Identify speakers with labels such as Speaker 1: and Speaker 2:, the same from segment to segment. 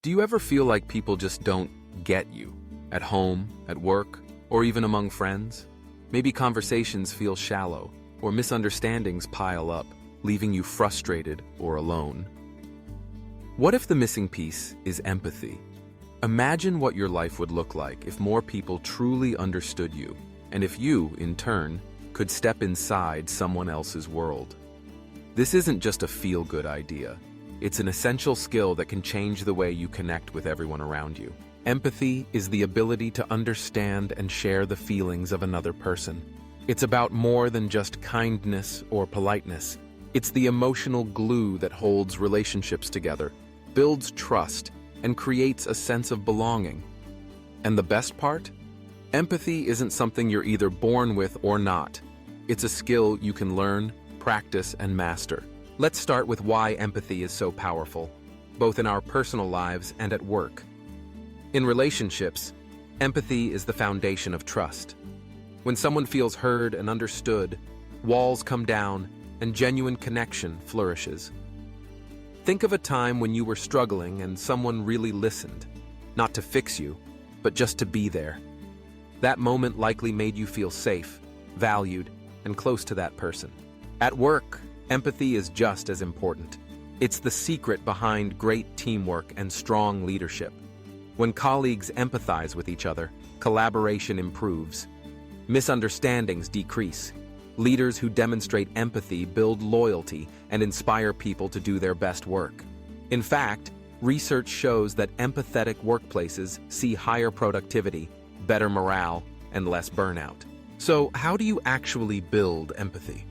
Speaker 1: Do you ever feel like people just don't get you? At home, at work, or even among friends? Maybe conversations feel shallow, or misunderstandings pile up, leaving you frustrated or alone. What if the missing piece is empathy? Imagine what your life would look like if more people truly understood you, and if you, in turn, could step inside someone else's world. This isn't just a feel-good idea. It's an essential skill that can change the way you connect with everyone around you. Empathy is the ability to understand and share the feelings of another person. It's about more than just kindness or politeness. It's the emotional glue that holds relationships together, builds trust, and creates a sense of belonging. And the best part? Empathy isn't something you're either born with or not. It's a skill you can learn, practice, and master. Let's start with why empathy is so powerful, both in our personal lives and at work. In relationships, empathy is the foundation of trust. When someone feels heard and understood, walls come down and genuine connection flourishes. Think of a time when you were struggling and someone really listened, not to fix you, but just to be there. That moment likely made you feel safe, valued, and close to that person. At work, empathy is just as important. It's the secret behind great teamwork and strong leadership. When colleagues empathize with each other, collaboration improves. Misunderstandings decrease. Leaders who demonstrate empathy build loyalty and inspire people to do their best work. In fact, research shows that empathetic workplaces see higher productivity, better morale, and less burnout. So, how do you actually build empathy?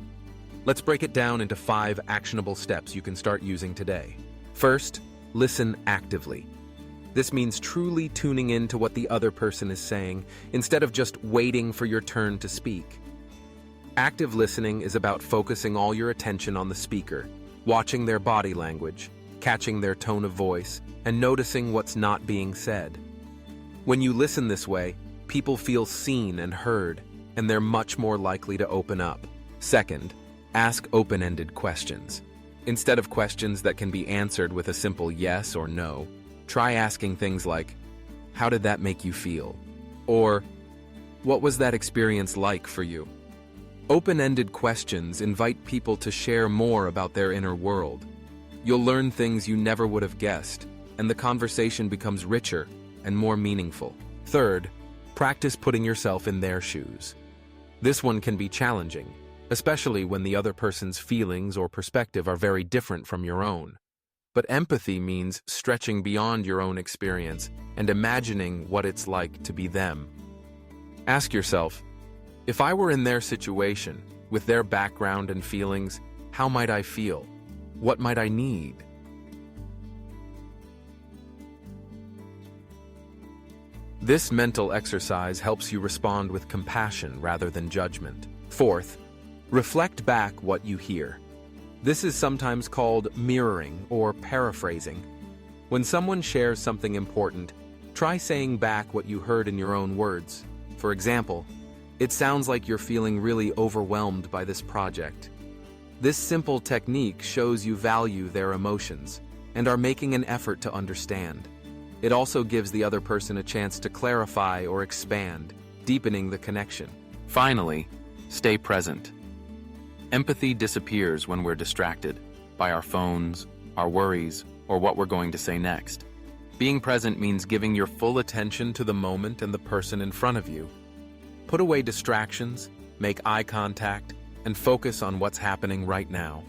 Speaker 1: Let's break it down into 5 actionable steps you can start using today. First, listen actively. This means truly tuning in to what the other person is saying, instead of just waiting for your turn to speak. Active listening is about focusing all your attention on the speaker, watching their body language, catching their tone of voice, and noticing what's not being said. When you listen this way, people feel seen and heard, and they're much more likely to open up. Second, ask open-ended questions. Instead of questions that can be answered with a simple yes or no, try asking things like, "How did that make you feel?" Or, "What was that experience like for you?" Open-ended questions invite people to share more about their inner world. You'll learn things you never would have guessed, and the conversation becomes richer and more meaningful. Third, practice putting yourself in their shoes. This one can be challenging, especially when the other person's feelings or perspective are very different from your own. But empathy means stretching beyond your own experience and imagining what it's like to be them. Ask yourself, if I were in their situation, with their background and feelings, how might I feel? What might I need? This mental exercise helps you respond with compassion rather than judgment. Fourth, reflect back what you hear. This is sometimes called mirroring or paraphrasing. When someone shares something important, try saying back what you heard in your own words. For example, "It sounds like you're feeling really overwhelmed by this project." This simple technique shows you value their emotions and are making an effort to understand. It also gives the other person a chance to clarify or expand, deepening the connection. Finally, stay present. Empathy disappears when we're distracted by our phones, our worries, or what we're going to say next. Being present means giving your full attention to the moment and the person in front of you. Put away distractions, make eye contact, and focus on what's happening right now.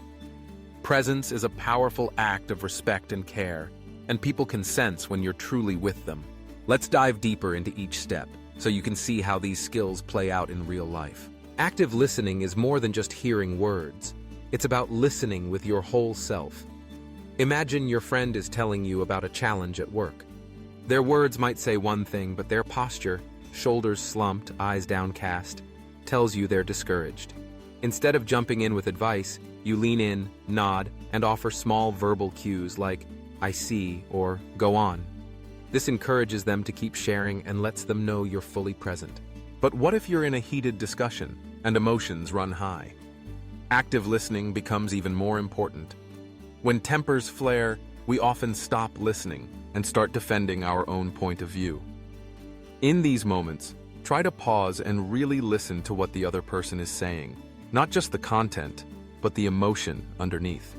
Speaker 1: Presence is a powerful act of respect and care, and people can sense when you're truly with them. Let's dive deeper into each step so you can see how these skills play out in real life. Active listening is more than just hearing words. It's about listening with your whole self. Imagine your friend is telling you about a challenge at work. Their words might say one thing, but their posture, shoulders slumped, eyes downcast, tells you they're discouraged. Instead of jumping in with advice, you lean in, nod, and offer small verbal cues like, "I see," or "Go on." This encourages them to keep sharing and lets them know you're fully present. But what if you're in a heated discussion and emotions run high? Active listening becomes even more important. When tempers flare, we often stop listening and start defending our own point of view. In these moments, try to pause and really listen to what the other person is saying, not just the content, but the emotion underneath.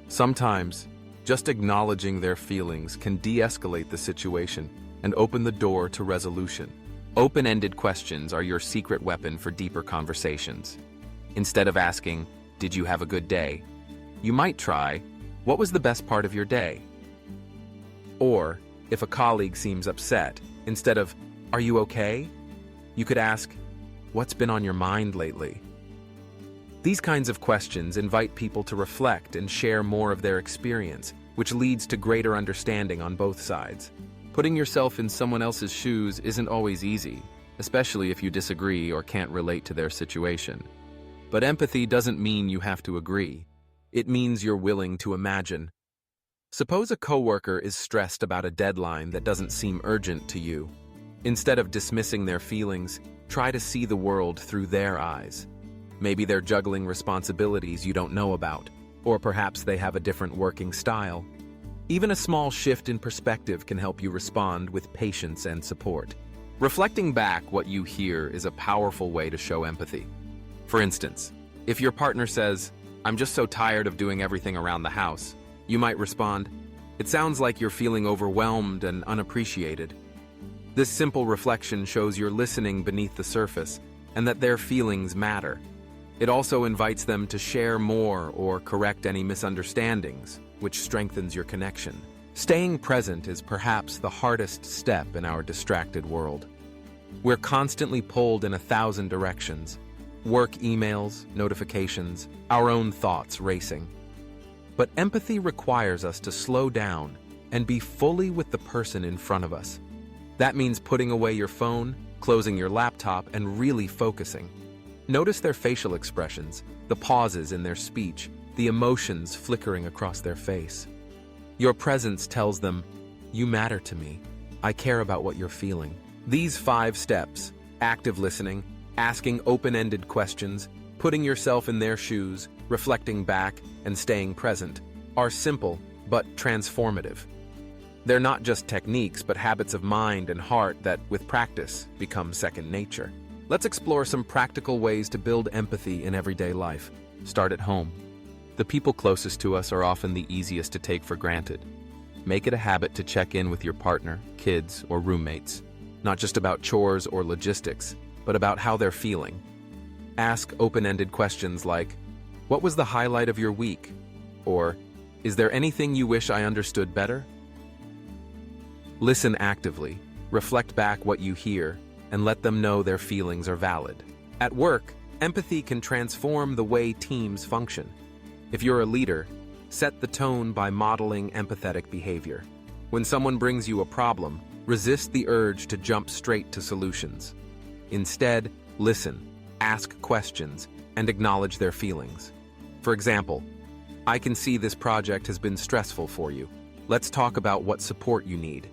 Speaker 1: Sometimes, just acknowledging their feelings can de-escalate the situation and open the door to resolution. Open-ended questions are your secret weapon for deeper conversations. Instead of asking, "Did you have a good day?" you might try, "What was the best part of your day?" Or, if a colleague seems upset, instead of, "Are you okay?" you could ask, "What's been on your mind lately?" These kinds of questions invite people to reflect and share more of their experience, which leads to greater understanding on both sides. Putting yourself in someone else's shoes isn't always easy, especially if you disagree or can't relate to their situation. But empathy doesn't mean you have to agree. It means you're willing to imagine. Suppose a coworker is stressed about a deadline that doesn't seem urgent to you. Instead of dismissing their feelings, try to see the world through their eyes. Maybe they're juggling responsibilities you don't know about, or perhaps they have a different working style. Even a small shift in perspective can help you respond with patience and support. Reflecting back what you hear is a powerful way to show empathy. For instance, if your partner says, "I'm just so tired of doing everything around the house," you might respond, "It sounds like you're feeling overwhelmed and unappreciated." This simple reflection shows you're listening beneath the surface and that their feelings matter. It also invites them to share more or correct any misunderstandings, which strengthens your connection. Staying present is perhaps the hardest step in our distracted world. We're constantly pulled in 1,000 directions. Work emails, notifications, our own thoughts racing. But empathy requires us to slow down and be fully with the person in front of us. That means putting away your phone, closing your laptop, and really focusing. Notice their facial expressions, the pauses in their speech, the emotions flickering across their face. Your presence tells them, "You matter to me. I care about what you're feeling." These 5 steps, active listening, asking open-ended questions, putting yourself in their shoes, reflecting back, and staying present, are simple but transformative. They're not just techniques but habits of mind and heart that, with practice, become second nature. Let's explore some practical ways to build empathy in everyday life. Start at home. The people closest to us are often the easiest to take for granted. Make it a habit to check in with your partner, kids, or roommates, not just about chores or logistics, but about how they're feeling. Ask open-ended questions like, "What was the highlight of your week?" Or, "Is there anything you wish I understood better?" Listen actively, reflect back what you hear, and let them know their feelings are valid. At work, empathy can transform the way teams function. If you're a leader, set the tone by modeling empathetic behavior. When someone brings you a problem, resist the urge to jump straight to solutions. Instead, listen, ask questions, and acknowledge their feelings. For example, "I can see this project has been stressful for you. Let's talk about what support you need."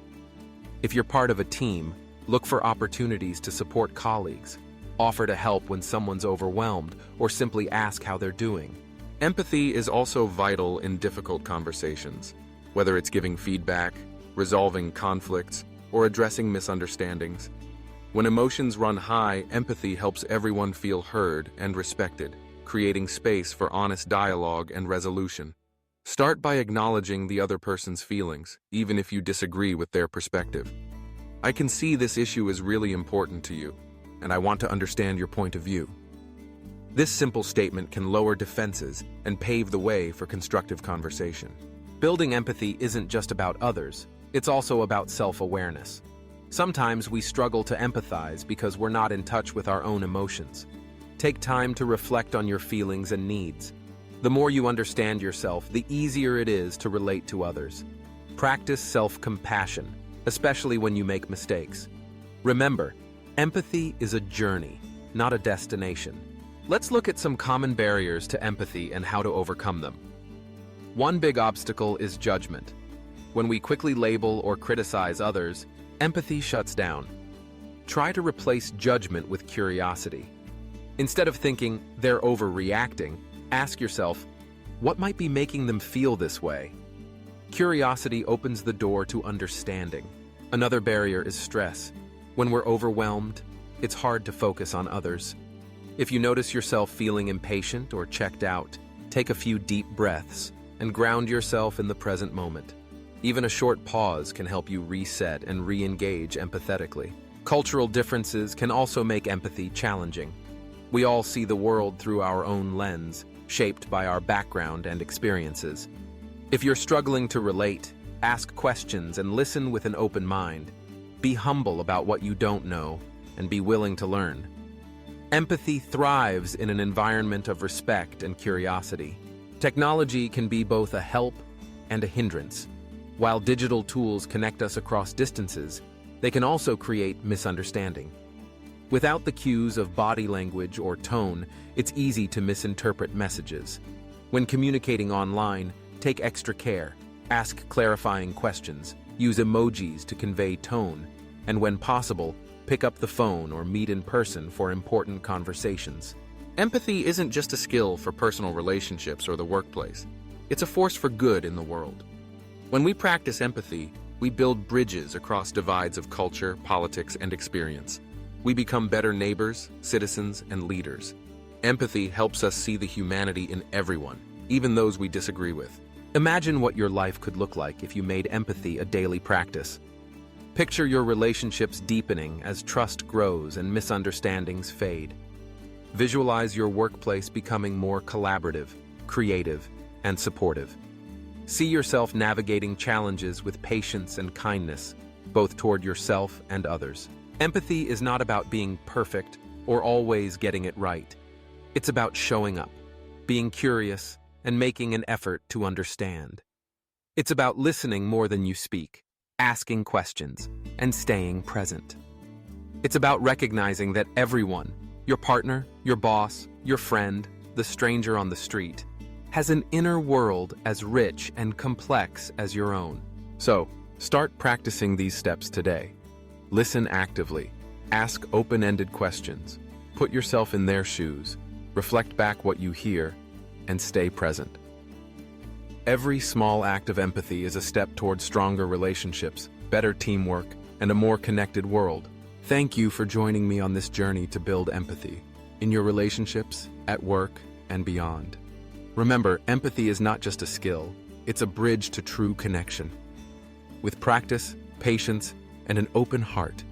Speaker 1: If you're part of a team, look for opportunities to support colleagues, offer to help when someone's overwhelmed, or simply ask how they're doing. Empathy is also vital in difficult conversations, whether it's giving feedback, resolving conflicts, or addressing misunderstandings. When emotions run high, empathy helps everyone feel heard and respected, creating space for honest dialogue and resolution. Start by acknowledging the other person's feelings, even if you disagree with their perspective. "I can see this issue is really important to you, and I want to understand your point of view." This simple statement can lower defenses and pave the way for constructive conversation. Building empathy isn't just about others, it's also about self-awareness. Sometimes we struggle to empathize because we're not in touch with our own emotions. Take time to reflect on your feelings and needs. The more you understand yourself, the easier it is to relate to others. Practice self-compassion, especially when you make mistakes. Remember, empathy is a journey, not a destination. Let's look at some common barriers to empathy and how to overcome them. One big obstacle is judgment. When we quickly label or criticize others, empathy shuts down. Try to replace judgment with curiosity. Instead of thinking they're overreacting, ask yourself, what might be making them feel this way? Curiosity opens the door to understanding. Another barrier is stress. When we're overwhelmed, it's hard to focus on others. If you notice yourself feeling impatient or checked out, take a few deep breaths and ground yourself in the present moment. Even a short pause can help you reset and re-engage empathetically. Cultural differences can also make empathy challenging. We all see the world through our own lens, shaped by our background and experiences. If you're struggling to relate, ask questions and listen with an open mind. Be humble about what you don't know and be willing to learn. Empathy thrives in an environment of respect and curiosity. Technology can be both a help and a hindrance. While digital tools connect us across distances, they can also create misunderstanding. Without the cues of body language or tone, it's easy to misinterpret messages. When communicating online, take extra care. Ask clarifying questions, use emojis to convey tone, and when possible, pick up the phone or meet in person for important conversations. Empathy isn't just a skill for personal relationships or the workplace. It's a force for good in the world. When we practice empathy, we build bridges across divides of culture, politics, and experience. We become better neighbors, citizens, and leaders. Empathy helps us see the humanity in everyone, even those we disagree with. Imagine what your life could look like if you made empathy a daily practice. Picture your relationships deepening as trust grows and misunderstandings fade. Visualize your workplace becoming more collaborative, creative, and supportive. See yourself navigating challenges with patience and kindness, both toward yourself and others. Empathy is not about being perfect or always getting it right. It's about showing up, being curious, and making an effort to understand. It's about listening more than you speak, asking questions, and staying present. It's about recognizing that everyone, your partner, your boss, your friend, the stranger on the street, has an inner world as rich and complex as your own. So, start practicing these steps today. Listen actively, ask open-ended questions, put yourself in their shoes, reflect back what you hear, and stay present. Every small act of empathy is a step toward stronger relationships, better teamwork, and a more connected world. Thank you for joining me on this journey to build empathy, in your relationships, at work, and beyond. Remember, empathy is not just a skill, it's a bridge to true connection. With practice, patience, and an open heart,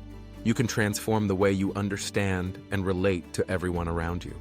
Speaker 1: you can transform the way you understand and relate to everyone around you.